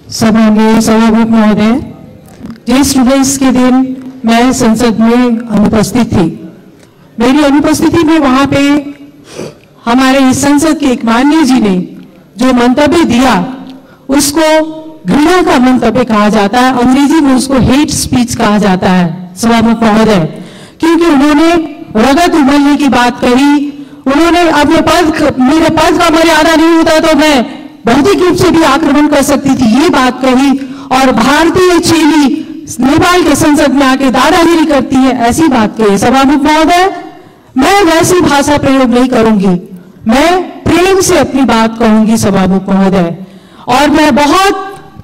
सम्माननीय सभामुख महोदय, जिस स्टूडेंट्स के दिन मैं संसद में अनुपस्थित थी, मेरी अनुपस्थिति में वहां पे हमारे इस संसद के एक माननीय जी ने जो मंतव्य दिया उसको घृणा का मंतव्य कहा जाता है, अंग्रेजी में उसको हेट स्पीच कहा जाता है सभामुख महोदय, क्योंकि उन्होंने रगत उगलने की बात कही। उन्होंने अपने मेरे पद का मर्यादा नहीं होता तो मैं भौतिक रूप से भी आक्रमण कर सकती थी, ये बात कही। और भारतीय चेली नेपाल के संसद में आके दादागिरी करती है, ऐसी बात कही। सभामुख महोदय, मैं वैसी भाषा प्रयोग नहीं करूंगी, मैं प्रेम से अपनी बात कहूंगी सभामुख महोदय। और मैं बहुत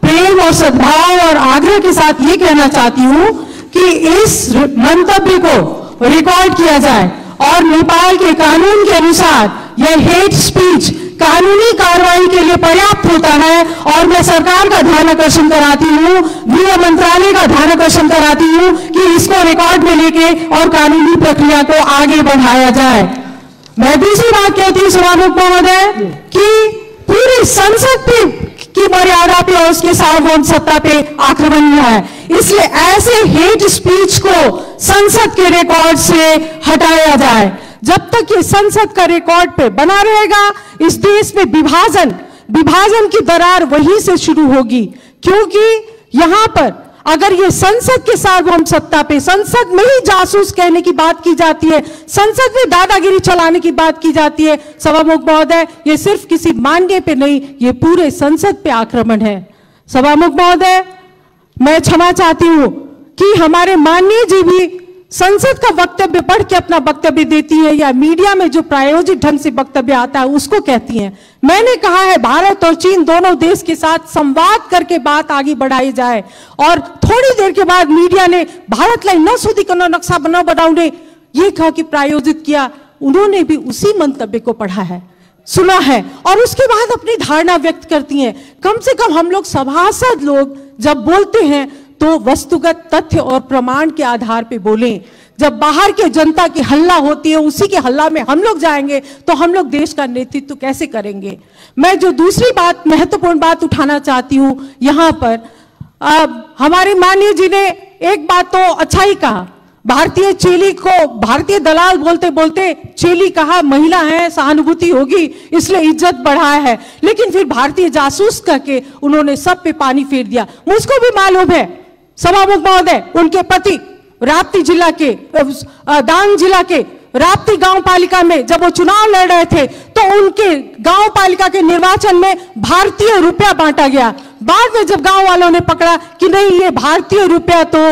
प्रेम और सद्भाव और आग्रह के साथ ये कहना चाहती हूं कि इस मंतव्य को रिकॉर्ड किया जाए और नेपाल के कानून के अनुसार यह हेट स्पीच कानूनी कार्रवाई के लिए पर्याप्त होता है। और मैं सरकार का ध्यान आकर्षण कराती हूं, गृह मंत्रालय का ध्यान आकर्षण कराती हूं कि इसको रिकॉर्ड में लेके और कानूनी प्रक्रिया को आगे बढ़ाया जाए। मैं दूसरी बात कहती हूं सभामुख महोदय कि पूरी संसद की मर्यादा पे और उसके सार्वभौम सत्ता पे आक्रमण हुआ है, इसलिए ऐसे हेट स्पीच को संसद के रिकॉर्ड से हटाया जाए। जब तक ये संसद का रिकॉर्ड पे बना रहेगा, इस देश में विभाजन की दरार वहीं से शुरू होगी, क्योंकि यहां पर अगर ये संसद के सार्वभौम सत्ता पे, संसद में ही जासूस कहने की बात की जाती है, संसद में दादागिरी चलाने की बात की जाती है, सभामुख महोदय, ये सिर्फ किसी माननीय पे नहीं, ये पूरे संसद पे आक्रमण है। सभामुख महोदय, मैं क्षमा चाहती हूं कि हमारे माननीय जी भी संसद का वक्तव्य पढ़ के अपना वक्तव्य देती है या मीडिया में जो प्रायोजित ढंग से वक्तव्य आता है उसको कहती हैं। मैंने कहा है भारत और चीन दोनों देश के साथ संवाद करके बात आगे बढ़ाई जाए, और थोड़ी देर के बाद मीडिया ने भारत लाई न सुधिकन नक्शा बनाउने ये कहा कि प्रायोजित किया। उन्होंने भी उसी मंतव्य को पढ़ा है, सुना है और उसके बाद अपनी धारणा व्यक्त करती हैं। कम से कम हम लोग सभासद लोग जब बोलते हैं तो वस्तुगत तथ्य और प्रमाण के आधार पे बोलें। जब बाहर के जनता की हल्ला होती है, उसी के हल्ला में हम लोग जाएंगे तो हम लोग देश का नेतृत्व कैसे करेंगे। मैं जो दूसरी बात, महत्वपूर्ण बात उठाना चाहती हूं यहां पर, हमारे माननीय जी ने एक बात तो अच्छा ही कहा, भारतीय चेली को भारतीय दलाल बोलते बोलते चेली कहा, महिला है सहानुभूति होगी इसलिए इज्जत बढ़ाया है, लेकिन फिर भारतीय जासूस करके उन्होंने सब पे पानी फेर दिया। मुझको भी मालूम है सभामुख महोदय, उनके पति राप्ती जिला के डांग जिला के राप्ती गांव पालिका में जब वो चुनाव लड़ रहे थे तो उनके गांव पालिका के निर्वाचन में भारतीय रुपया बांटा गया। बाद में जब गांव वालों ने पकड़ा कि नहीं ये भारतीय रुपया तो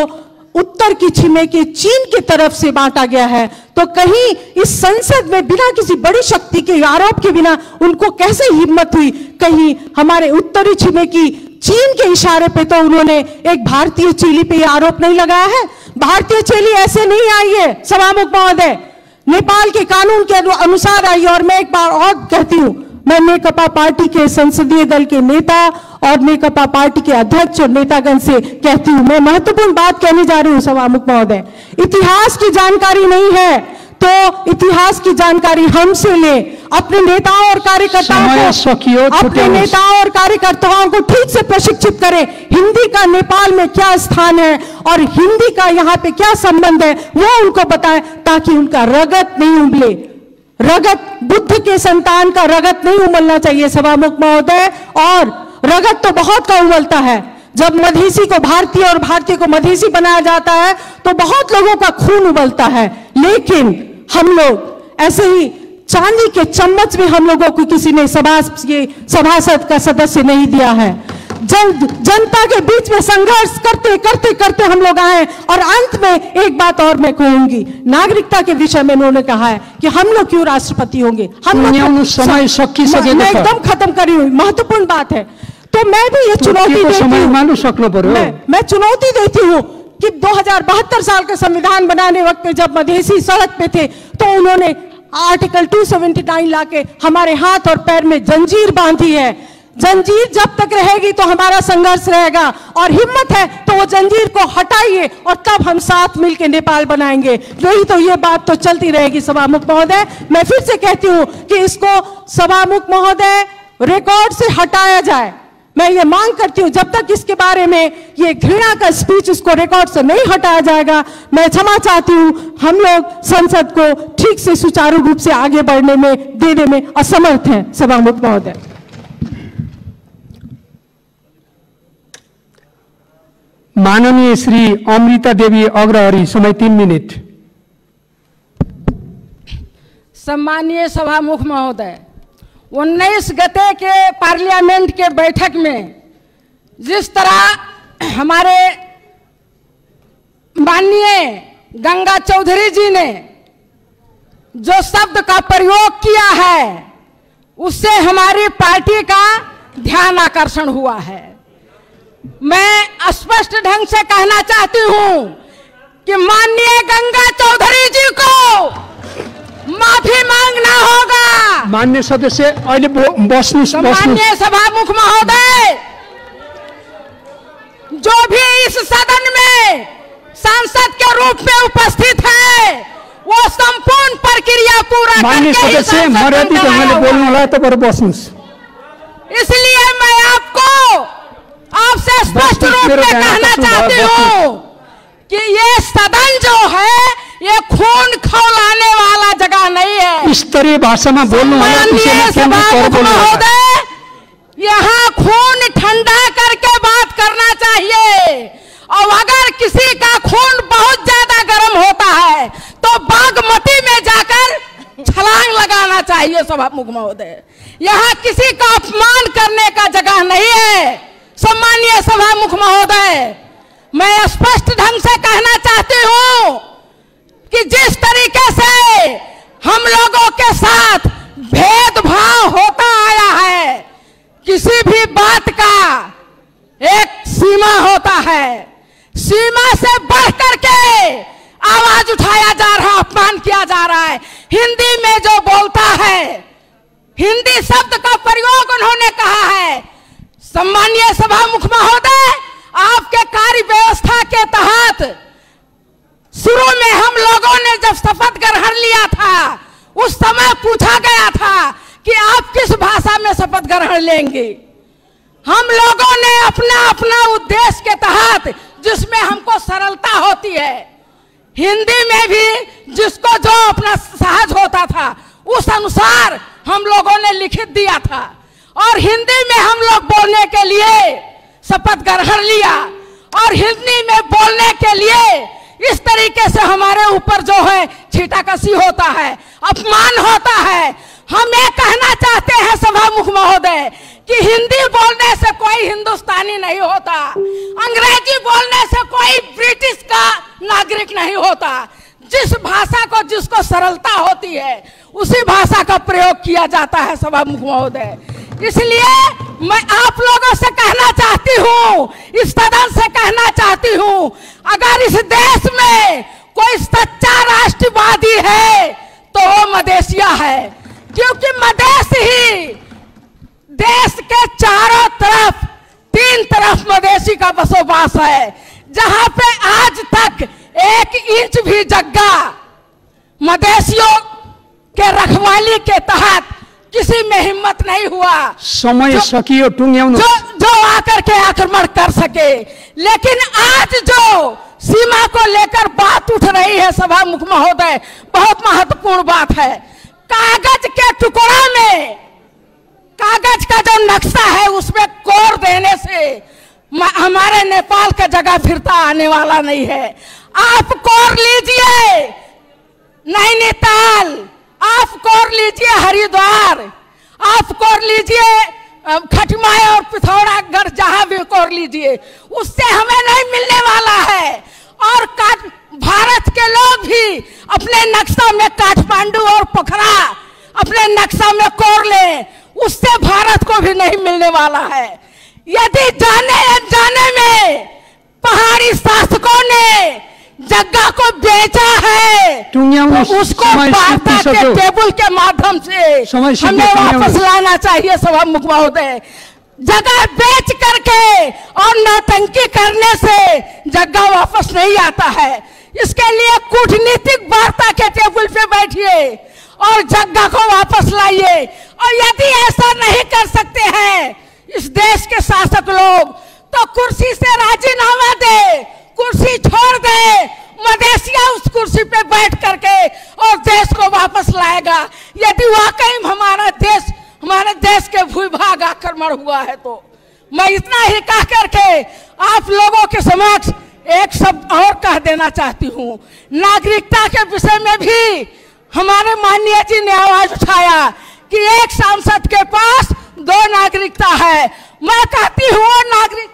उत्तर की छिमेकी चीन की तरफ से बांटा गया है, तो कहीं इस संसद में बिना किसी बड़ी शक्ति के आरोप के बिना उनको कैसे हिम्मत हुई, कहीं हमारे उत्तरी छिमेकी चीन के इशारे पे तो उन्होंने एक भारतीय चेली पे आरोप नहीं लगाया है। भारतीय चेली ऐसे नहीं आई है सभामुख महोदय, नेपाल के कानून के अनुसार आई है। और मैं एक बार और कहती हूं, मैं नेकपा पार्टी के संसदीय दल के नेता और नेकपा पार्टी के अध्यक्ष और नेतागण से कहती हूं, मैं महत्वपूर्ण बात कहने जा रही हूं सभामुख महोदय, इतिहास की जानकारी नहीं है तो इतिहास की जानकारी हमसे ले। अपने नेताओं और कार्यकर्ताओं को ठीक से प्रशिक्षित करें, हिंदी का नेपाल में क्या स्थान है और हिंदी का यहाँ पे क्या संबंध है वो उनको बताएं, ताकि उनका रगत नहीं उबले। रगत, बुद्ध के संतान का रगत नहीं उबलना चाहिए सभामुख महोदय, और रगत तो बहुत का उबलता है। जब मधेसी को भारतीय और भारतीय को मधेसी बनाया जाता है तो बहुत लोगों का खून उबलता है, लेकिन हम लोग ऐसे ही चांदी के चम्मच में हम लोगों को किसी ने सभासद का सदस्य नहीं दिया है। जनता के बीच में संघर्ष करते करते करते हम लोग आए। और अंत में एक बात और मैं कहूंगी, नागरिकता के विषय में उन्होंने कहा है कि हम लोग क्यों राष्ट्रपति होंगे, हम मैं एकदम खत्म करी हुई महत्वपूर्ण बात है। तो मैं भी ये चुनौती देती हूँ, मैं चुनौती देती हूँ कि 2072 साल का संविधान बनाने वक्त में जब मधेसी सड़क पे थे तो उन्होंने आर्टिकल 279 लाके हमारे हाथ और पैर में जंजीर बांधी है। जंजीर जब तक रहेगी तो हमारा संघर्ष रहेगा, और हिम्मत है तो वो जंजीर को हटाइए और तब हम साथ मिलकर नेपाल बनाएंगे। नहीं तो ये बात तो चलती रहेगी सभामुख महोदय। मैं फिर से कहती हूँ कि इसको सभामुख महोदय रिकॉर्ड से हटाया जाए। मैं ये मांग करती हूं जब तक इसके बारे में ये घृणा का स्पीच इसको रिकॉर्ड से नहीं हटाया जाएगा, मैं क्षमा चाहती हूं। हम लोग संसद को ठीक से सुचारू रूप से आगे बढ़ने में देने में असमर्थ हैं। सभामुख महोदय। माननीय श्री अमृता देवी अग्रहरी, समय 3 मिनट। सम्मानीय सभामुख महोदय, 19 गते के पार्लियामेंट के बैठक में जिस तरह हमारे माननीय गंगा चौधरी जी ने जो शब्द का प्रयोग किया है उससे हमारी पार्टी का ध्यान आकर्षण हुआ है। मैं स्पष्ट ढंग से कहना चाहती हूं कि माननीय गंगा चौधरी जी को माफी मांगना होगा। माननीय सदस्य अहिले माननीय सभामुख महोदय, जो भी इस सदन में सांसद के रूप में उपस्थित है वो संपूर्ण प्रक्रिया पूरा माननीय सदस्य मर्यादित ढंगले बोल्नु होला तपाईहरु बस्नुस्। इसलिए मैं आपसे स्पष्ट रूप में कहना चाहती हूँ कि ये सदन जो है ये खून खौलाने वाला जगह नहीं है। स्तरीय भाषा में बोलना महोदय, यहाँ खून ठंडा करके बात करना चाहिए। और अगर किसी का खून बहुत ज्यादा गर्म होता है तो बागमती में जाकर छलांग लगाना चाहिए। सभामुख महोदय, यहाँ किसी का अपमान करने का जगह नहीं है। सम्मानीय सभामुख महोदय, मैं स्पष्ट ढंग से कहना चाहती हूँ कि जिस तरीके से हम लोगों के साथ भेदभाव होता आया है, किसी भी बात का एक सीमा होता है, सीमा से बढ़ करके आवाज उठाया जा रहा है, अपमान किया जा रहा है। हिंदी में जो बोलता है, हिंदी शब्द का प्रयोग उन्होंने कहा है। सम्मानीय सभामुख महोदय, आपके कार्य व्यवस्था के तहत शुरू में हम लोगों ने जब शपथ ग्रहण लिया था उस समय पूछा गया था कि आप किस भाषा में शपथ ग्रहण लेंगे। हम लोगों ने अपना अपना उद्देश्य के तहत, जिसमें हमको सरलता होती है, हिंदी में भी जिसको जो अपना सहज होता था उस अनुसार हम लोगों ने लिखित दिया था और हिंदी में हम लोग बोलने के लिए शपथ ग्रहण लिया। और हिंदी में बोलने के लिए इस तरीके से हमारे ऊपर जो है छीटाकशी होता है, अपमान होता है। हम ये कहना चाहते हैं सभामुख महोदय कि हिंदी बोलने से कोई हिंदुस्तानी नहीं होता, अंग्रेजी बोलने से कोई ब्रिटिश का नागरिक नहीं होता। जिस भाषा को जिसको सरलता होती है उसी भाषा का प्रयोग किया जाता है सभामुख महोदय। इसलिए मैं आप लोगों से कहना चाहती हूँ, इस सदन से कहना चाहती हूँ, अगर इस देश में कोई सच्चा राष्ट्रवादी है तो वो मदेशिया है, क्योंकि मदेश ही देश के चारों तरफ, 3 तरफ मदेशी का बसोबास है, जहां पे आज तक 1 इंच भी जगह मदेशियों के रखवाली के तहत किसी में हिम्मत नहीं हुआ समय सकियो जो आकर के आक्रमण कर सके। लेकिन आज जो सीमा को लेकर बात उठ रही है सभामुख महोदय, बहुत महत्वपूर्ण बात है। कागज के टुकड़ा में, कागज का जो नक्शा है उसमें कोर देने से हमारे नेपाल का जगह फिरता आने वाला नहीं है। आप कोर लीजिए नैनीताल, आप कोर लीजिए हरिद्वार, आप कोर लीजिए खटमाय और पिथौरागढ़, जहां भी कोर लीजिए, उससे हमें नहीं मिलने वाला है। और भारत के लोग भी अपने नक्शा में काठमांडू और पोखरा अपने नक्शा में कोर ले, उससे भारत को भी नहीं मिलने वाला है। यदि जाने अनजाने में पहाड़ी शासकों ने जगह को बेचा है तो उसको वार्ता के टेबल के माध्यम से हमें वापस लाना चाहिए सभामुख महोदय। जगह बेच करके और नौटंकी करने से जगह वापस नहीं आता है। इसके लिए कूटनीतिक वार्ता के टेबल पे बैठिए और जगह को वापस लाइए। और यदि ऐसा नहीं कर सकते हैं, इस देश के शासक लोग तो कुर्सी से राजीनामा दे, कुर्सी छोड़ दे, मदेशिया उस कुर्सी पे बैठ करके और देश को वापस लाएगा। यदि वाकई हमारे देश के भूभाग आक्रमण हुआ है तो मैं इतना ही कह करके आप लोगों के समक्ष एक शब्द और कह देना चाहती हूँ। नागरिकता के विषय में भी हमारे माननीय जी ने आवाज उठाया कि एक सांसद के पास 2 नागरिकता है। मैं कहती हूँ नागरिक